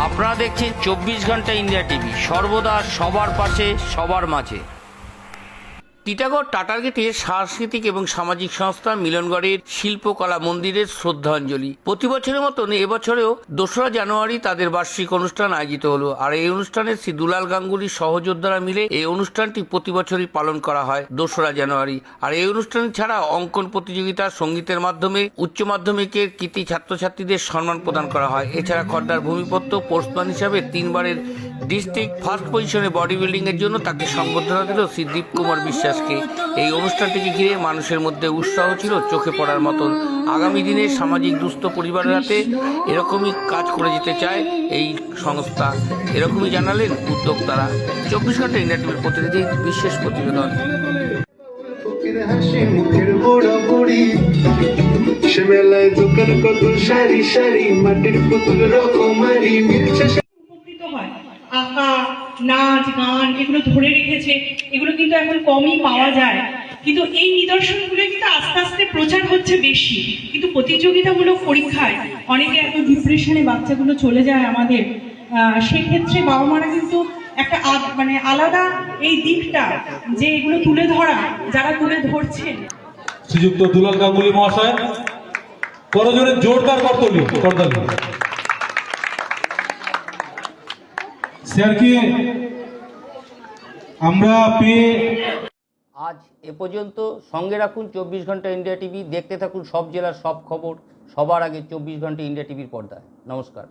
আপনারা দেখছেন 24 ঘন্টা ইন্ডিয়া টিভি, সর্বদা সবার পাশে সবার মাঝে। টিটাগড় টাটারগেটে সাংস্কৃতিক এবং সামাজিক সংস্থা মিলনগড়ের শিল্পকলা মন্দিরের শ্রদ্ধাঞ্জলি। প্রতি বছরের মতন এবছরেও 2রা জানুয়ারি তাদের বার্ষিক অনুষ্ঠান আয়োজিত হলো। আর এই অনুষ্ঠানে শ্রী দুলাল গাঙ্গুলির সহযোদ্ধারা মিলে এই অনুষ্ঠানটি প্রতি বছরই পালন করা হয় 2রা জানুয়ারি। আর এই অনুষ্ঠান ছাড়া অঙ্কন প্রতিযোগিতা, সঙ্গীতের মাধ্যমে উচ্চ মাধ্যমিকের কৃতি ছাত্রছাত্রীদের সম্মান প্রদান করা হয়। এছাড়া খর্দার ভূমিপত্র পোস্টম্যান হিসাবে 3বারের ডিস্ট্রিক্ট ফার্স্ট পজিশনে বডি বিল্ডিং এর জন্য তাকে সংবর্ধনা দিল শ্রী দীপ কুমার বিশ্বাসকে। এই অনুষ্ঠানটিকে ঘিরে মানুষের মধ্যে উৎসাহ ছিল চোখে পড়ার মতন। আগামী দিনে সামাজিক দুস্থ পরিবারের হাতে এরকমই কাজ করে যেতে চায় এই সংস্থা, এরকমই জানালেন উদ্যোক্তারা। 24 ঘন্টা ইন্ডিয়া টিভির প্রতিনিধি বিশেষ প্রতিবেদন। আঁকা, নাচ, গান এগুলো ধরে রেখেছে, এগুলো কিন্তু এখন কমই পাওয়া যায়। কিন্তু এই নিদর্শনগুলো কিন্তু আস্তে আস্তে প্রচার হচ্ছে বেশি। কিন্তু প্রতিযোগিতামূলক পরীক্ষায় অনেকে এত ডিপ্রেশনে বাচ্চাগুলো চলে যায় আমাদের। সেক্ষেত্রে বাবা মারা কিন্তু একটা আলাদা এই দিকটা যে এগুলো তুলে ধরা, যারা তুলে ধরছেন। শ্রীযুক্ত দুলাল গাঙ্গুলি মহাশয় করজোরে জোরদার করতালি স্যারকে আমরা পেয়ে। আজ এ পর্যন্ত। সঙ্গে রাখুন 24 ঘন্টা ইন্ডিয়া টিভি, দেখতে থাকুন সব জেলার সব খবর সবার আগে 24 ঘন্টা ইন্ডিয়া টিভির পর্দায়। নমস্কার।